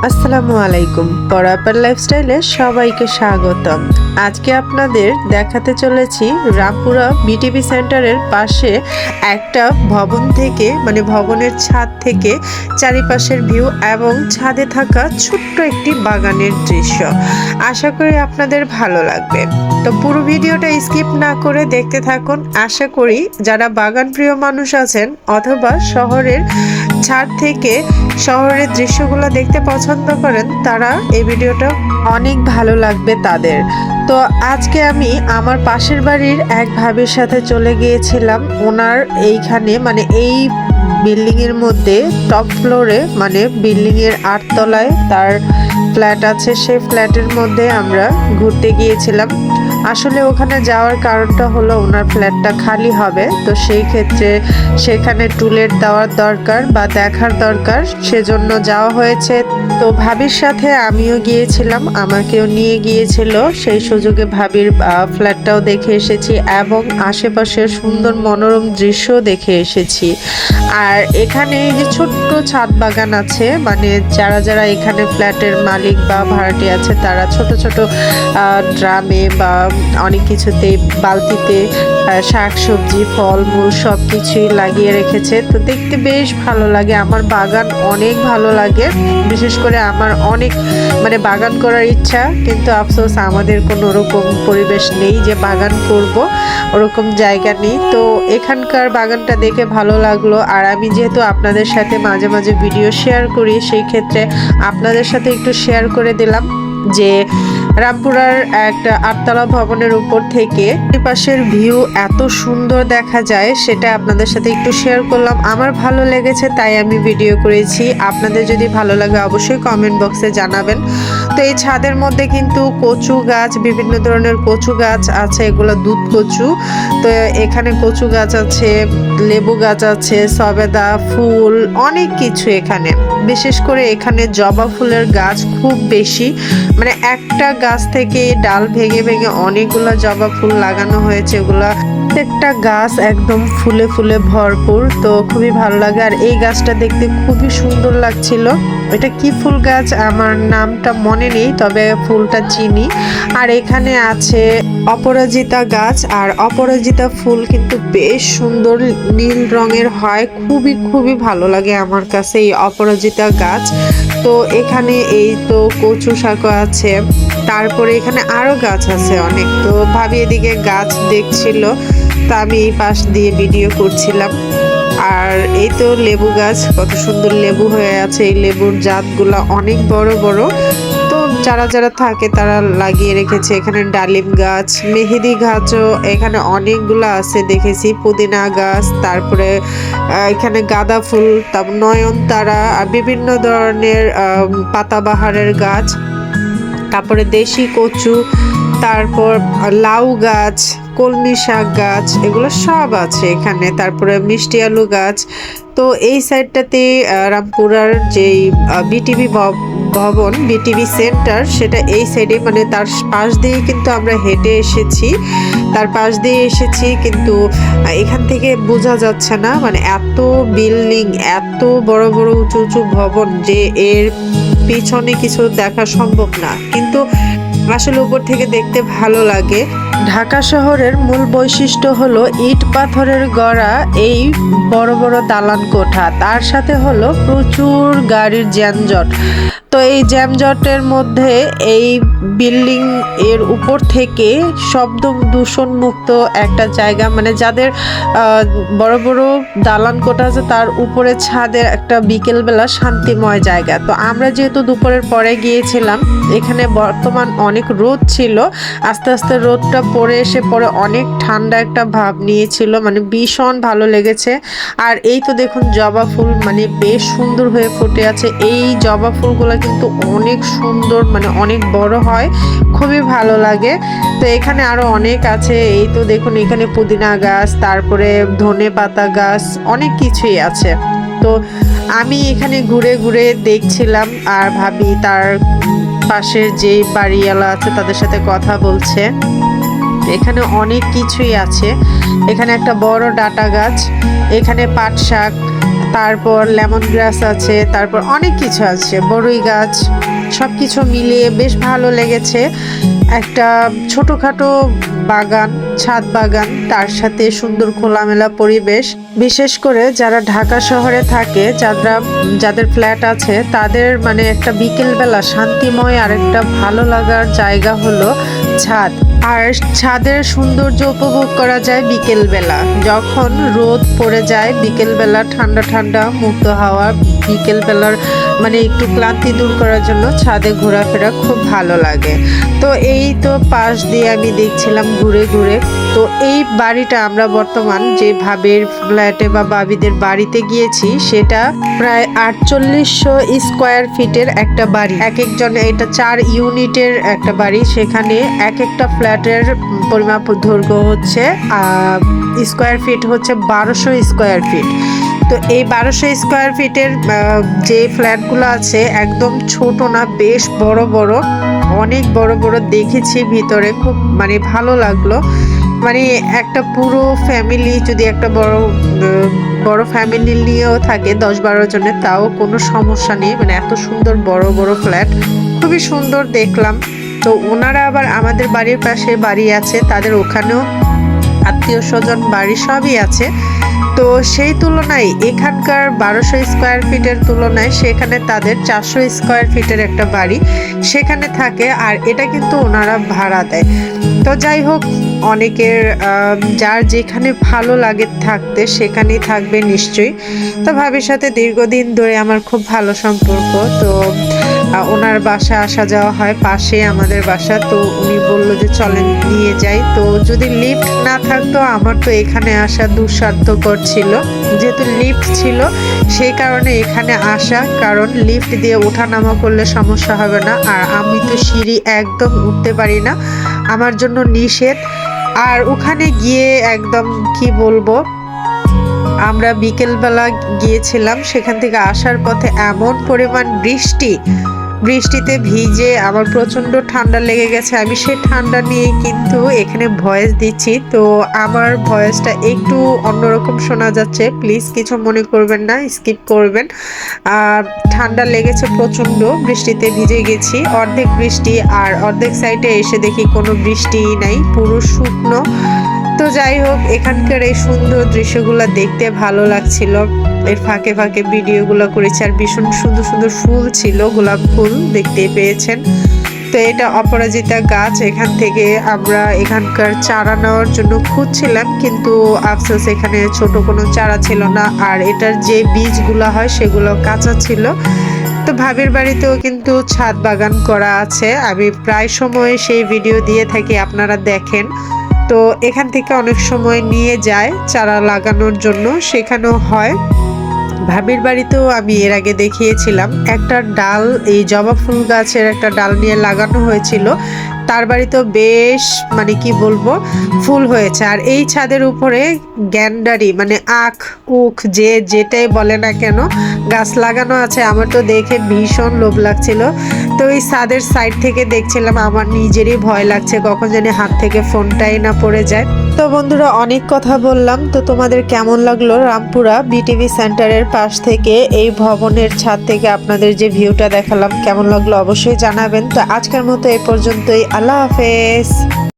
আসসালামু আলাইকুম। পরাপার লাইফস্টাইলে সবাইকে স্বাগতম। আজকে আপনাদের দেখাতে চলেছি রামপুরা বিটিভি সেন্টারের পাশে একটা ভবন থেকে ভবনের ছাদ থেকে চারিপাশের ভিউ এবং ছাদে থাকা ছোট্ট একটি বাগানের দৃশ্য। আশা করি আপনাদের ভালো লাগবে। তো পুরো ভিডিওটা স্কিপ না করে দেখতে থাকুন। আশা করি যারা বাগান প্রিয় মানুষ আছেন অথবা শহরের ছাদ থেকে শহরের দৃশ্যগুলো দেখতে পছন্দ করেন তারা এই ভিডিওটা অনেক ভালো লাগবে তাদের। তো আজকে আমি আমার পাশের বাড়ির এক ভাবির সাথে চলে গিয়েছিলাম ওনার এইখানে এই বিল্ডিং এর মধ্যে টপ ফ্লোরে বিল্ডিং এর 8 তলায় তার ফ্ল্যাট আছে। সেই ফ্ল্যাটের মধ্যে আমরা ঘুরতে গিয়েছিলাম। আসলে ওখানে যাওয়ার কারণটা হলো ওনার ফ্ল্যাটটা খালি হবে, তো সেই ক্ষেত্রে সেখানে টুলেট দেওয়ার দরকার বা দেখার দরকার, সেজন্য যাওয়া হয়েছে। তো ভাবির সাথে আমিও গিয়েছিলাম, আমাকেও নিয়ে গিয়েছিল। সেই সুযোগে ভাবির ফ্ল্যাটটাও দেখে এসেছি এবং আশেপাশের সুন্দর মনোরম দৃশ্য দেখে এসেছি। আর এখানে যে ছোট্ট ছাদ বাগান আছে, যারা যারা এখানে ফ্ল্যাটের মালিক বা ভাড়াটে আছে তারা ছোট ছোট ড্রামে বা অনেক কিছুতে বালতিতে শাক সবজি ফলমূল সব কিছুই লাগিয়ে রেখেছে। তো দেখতে বেশ ভালো লাগে। আমার বাগান অনেক ভালো লাগে, বিশেষ করে আমার অনেক বাগান করার ইচ্ছা, কিন্তু আফসোস আমাদের কোনো ওরকম পরিবেশ নেই যে বাগান করব, ওরকম জায়গা নেই। তো এখানকার বাগানটা দেখে ভালো লাগলো। আর আমি যেহেতু আপনাদের সাথে মাঝে মাঝে ভিডিও শেয়ার করি, সেই ক্ষেত্রে আপনাদের সাথে একটু শেয়ার করে দিলাম যে রামপুরার একটা 8 তলা ভবনের উপর থেকে পাশের ভিউ এত সুন্দর দেখা যায়, সেটা আপনাদের সাথে একটু শেয়ার করলাম। আমার ভালো লেগেছে তাই আমি ভিডিও করেছি। আপনাদের যদি ভালো লাগে অবশ্যই কমেন্ট বক্সে জানাবেন। তো এই ছাদের মধ্যে কিন্তু কচু গাছ, বিভিন্ন ধরনের কচু গাছ আছে, এগুলো দুধ কচু। তো এখানে কচু গাছ আছে, লেবু গাছ আছে, সবেদা ফুল, অনেক কিছু এখানে। বিশেষ করে এখানে জবা ফুলের গাছ খুব বেশি, একটা গাছ থেকে ডাল ভেঙে ভেঙে অনেকগুলো জবা ফুল লাগানো হয়েছে। এগুলা প্রত্যেকটা গাছ একদম ফুলে ফুলে ভরপুর, তো খুবই ভালো লাগে। আর এই গাছটা দেখতে খুবই সুন্দর লাগছিল। এটা কি ফুল গাছ আমার নামটা মনে নেই, তবে ফুলটা চিনি। আর এখানে আছে অপরাজিতা গাছ, আর অপরাজিতা ফুল কিন্তু বেশ সুন্দর নীল রঙের হয়, খুবই খুবই ভালো লাগে আমার কাছে এই অপরাজিতা গাছ। তো এখানে এই তো কচু শাকও আছে, তারপরে এখানে আরো গাছ আছে অনেক। তো ভাবি এদিকে গাছ দেখছিল, তো আমি এই পাশ দিয়ে ভিডিও করছিলাম। আর এই তো লেবু গাছ, কত সুন্দর লেবু হয়ে আছে। এই লেবুর জাতগুলা অনেক বড় বড়, তো যারা যারা থাকে তারা লাগিয়ে রেখেছে। এখানে ডালিম গাছ, মেহেদি গাছও এখানে অনেকগুলো আছে দেখেছি, পুদিনা গাছ, তারপরে এখানে গাঁদা ফুল, তারপর নয়নতারা আর বিভিন্ন ধরনের পাতাবাহারের গাছ, তারপরে দেশি কচু, তারপর লাউ গাছ, কলমি শাক গাছ, এগুলো সব আছে এখানে। তারপরে মিষ্টি আলু গাছ। তো এই সাইডটাতে রামপুরার যেই বিটিভি ভবন, বিটিভি সেন্টার, সেটা এই সাইডে তার পাশ দিয়ে কিন্তু আমরা হেঁটে এসেছি, তার পাশ দিয়ে এসেছি, কিন্তু এখান থেকে বোঝা যাচ্ছে না, এত বিল্ডিং, এত বড় বড় উঁচু উঁচু ভবন যে এর পিছনে কিছু দেখা সম্ভব না, কিন্তু আসলে উপর থেকে দেখতে ভালো লাগে। ঢাকা শহরের মূল বৈশিষ্ট্য হলো ইট পাথরের গড়া এই বড় বড় দালান কোঠা, তার সাথে হলো প্রচুর গাড়ির যানজট। তো এই যানজটের মধ্যে এই বিল্ডিং এর উপর থেকে শব্দ দূষণ মুক্ত একটা জায়গা, যাদের বড় বড় দালান কোঠা আছে তার উপরে ছাদের একটা বিকেলবেলা শান্তিময় জায়গা। তো আমরা যেহেতু দুপুরের পরে গিয়েছিলাম, এখানে বর্তমান অনেক রোদ ছিল, আস্তে আস্তে রোদটা পরে এসে পরে অনেক ঠান্ডা একটা ভাব নিয়েছিল, ভীষণ ভালো লেগেছে। আর এই তো দেখুন জবা ফুল বেশ সুন্দর হয়ে ফুটে আছে। এই জবা ফুলগুলো কিন্তু অনেক সুন্দর, অনেক বড় হয়, খুবই ভালো লাগে। তো এখানে আরো অনেক আছে। এই তো দেখুন এখানে পুদিনা গাছ, তারপরে ধনে পাতা গাছ, অনেক কিছুই আছে। তো আমি এখানে ঘুরে ঘুরে দেখছিলাম, আর ভাবি তার পাশের যে বাড়িওয়ালা আছে তাদের সাথে কথা বলছে। এখানে অনেক কিছুই আছে। এখানে একটা বড় ডাটা গাছ, এখানে পাট শাক, তারপর লেমন গ্রাস আছে, তারপর অনেক কিছু আছে, বড়ই গাছ, সব কিছু মিলিয়ে বেশ ভালো লেগেছে। একটা ছোটখাটো বাগান, ছাদ বাগান, তার সাথে সুন্দর খোলামেলা পরিবেশ। বিশেষ করে যারা ঢাকা শহরে থাকে, যাদের ফ্ল্যাট আছে, তাদের মানে একটা বিকেলবেলা শান্তিময় আর একটা ভালো লাগার জায়গা হলো ছাদ। আর ছাদের সৌন্দর্য উপভোগ করা যায় বিকেলবেলা, যখন রোদ পড়ে যায়, বিকেলবেলা ঠান্ডা ঠান্ডা মুক্ত হাওয়া, বিকেলবেলার মানে একটু ক্লান্তি দূর করার জন্য ছাদে ঘোরাফেরা খুব ভালো লাগে। তো এই তো পাশ দিয়ে আমি দেখছিলাম ঘুরে ঘুরে। তো এই বাড়িটা আমরা বর্তমান যে ভাবির ফ্ল্যাটে বা ভাবিদের বাড়িতে গিয়েছি, সেটা প্রায় 4800 স্কোয়ার ফিটের একটা বাড়ি। এক একজন, এটা 4 ইউনিটের একটা বাড়ি। সেখানে এক একটা ফ্ল্যাটের পরিমাপ দৈর্ঘ্য হচ্ছে স্কোয়ার ফিট হচ্ছে 1200 স্কোয়ার ফিট। তো এই 1200 স্কোয়ার ফিটের যে ফ্ল্যাটগুলো আছে একদম ছোট না, বেশ বড় বড়, অনেক বড় বড় দেখেছি ভিতরে, খুব মানে ভালো লাগলো। মানে একটা পুরো ফ্যামিলি যদি একটা বড় ফ্যামিলি নিয়েও থাকে 10-12 জনের, তাও কোনো সমস্যা নেই। মানে এত সুন্দর বড় বড় ফ্ল্যাট, খুবই সুন্দর দেখলাম। তো ওনারা আবার আমাদের বাড়ির পাশে বাড়ি আছে, তাদের ওখানেও আত্মীয় স্বজন বাড়ি সবই আছে। তো সেই তুলনায় এখানকার 1200 স্কোয়ার ফিটের তুলনায় সেখানে তাদের 400 স্কোয়ার ফিটের একটা বাড়ি সেখানে থাকে, আর এটা কিন্তু ওনারা ভাড়া দেয়। তো যাই হোক, অনেকের যার যেখানে ভালো লাগে থাকতে সেখানেই থাকবে নিশ্চয়ই। তো ভাবির সাথে দীর্ঘদিন ধরে আমার খুব ভালো সম্পর্ক। তো ওনার বাসা আসা যাওয়া হয়, পাশে আমাদের বাসা। তো উনি বলল যে চলেন নিয়ে যাই। তো যদি লিফট না থাকতো আমার তো এখানে আসা দুঃসাধ্যকর ছিল। যেহেতু লিফট ছিল সেই কারণে এখানে আসা, কারণ লিফট দিয়ে ওঠানামা করলে সমস্যা হবে না। আর আমি তো সিঁড়ি একদম উঠতে পারি না, আমার জন্য নিষেধ। আর ওখানে গিয়ে একদম কি বলবো, আমরা বিকেলবেলা গিয়েছিলাম, সেখান থেকে আসার পথে এমন পরিমাণ বৃষ্টিতে ভিজে আমার প্রচণ্ড ঠান্ডা লেগে গেছে। আমি সেই ঠান্ডা নিয়ে কিন্তু এখানে ভয়েস দিচ্ছি, তো আমার ভয়েসটা একটু অন্যরকম শোনা যাচ্ছে, প্লিজ কিছু মনে করবেন না, স্কিপ করবেন। আর ঠান্ডা লেগেছে প্রচণ্ড, বৃষ্টিতে ভিজে গেছি, অর্ধেক বৃষ্টি আর অর্ধেক সাইডে এসে দেখি কোনো বৃষ্টিই নাই, পুরো শুকনো। তো যাই হোক, এখানকার এই সুন্দর দৃশ্যগুলো দেখতে ভালো লাগছিল। এর ফাঁকে ফাঁকে ভিডিওগুলো করেছি, আর ভীষণ সুন্দর সুন্দর ফুল ছিল, গোলাপ ফুল দেখতে পেয়েছেন। তো এটা অপরাজিতা গাছ, এখান থেকে আমরা এখানকার চারা নেওয়ার জন্য খুঁজছিলাম, কিন্তু আফসোস এখানে ছোট কোনো চারা ছিল না, আর এটার যে বীজগুলো হয় সেগুলো কাঁচা ছিল। তো ভাবির বাড়িতেও কিন্তু ছাদ বাগান করা আছে, আমি প্রায় সময় সেই ভিডিও দিয়ে থাকি, আপনারা দেখেন। তো এখান থেকে অনেক সময় নিয়ে যায় চারা লাগানোর জন্য, সেখানেও হয়। ভাবির বাড়িতেও আমি এর আগে দেখিয়েছিলাম, একটা ডাল, এই জবা ফুল গাছের একটা ডাল নিয়ে লাগানো হয়েছিল, তার বাড়িতেও বেশ মানে কি বলবো ফুল হয়েছে। আর এই ছাদের উপরে গ্যান্ডারি মানে আখ উখ যে যেটাই বলে না কেন গাছ লাগানো আছে, আমার তো দেখে ভীষণ লোভ লাগছিল। তো এই ছাদের সাইড থেকে দেখছিলাম, আমার নিজেরই ভয় লাগছে কখন জানি হাত থেকে ফোনটাই না পড়ে যায়। তো বন্ধুরা, অনেক কথা বললাম, তো তোমাদের কেমন লাগলো রামপুরা বিটিভি সেন্টারের পাশ থেকে এই ভবনের ছাদ থেকে আপনাদের যে ভিউটা দেখালাম, কেমন লাগলো অবশ্যই জানাবেন। তো আজকের মতো এই পর্যন্তই, আল্লাহ হাফেজ।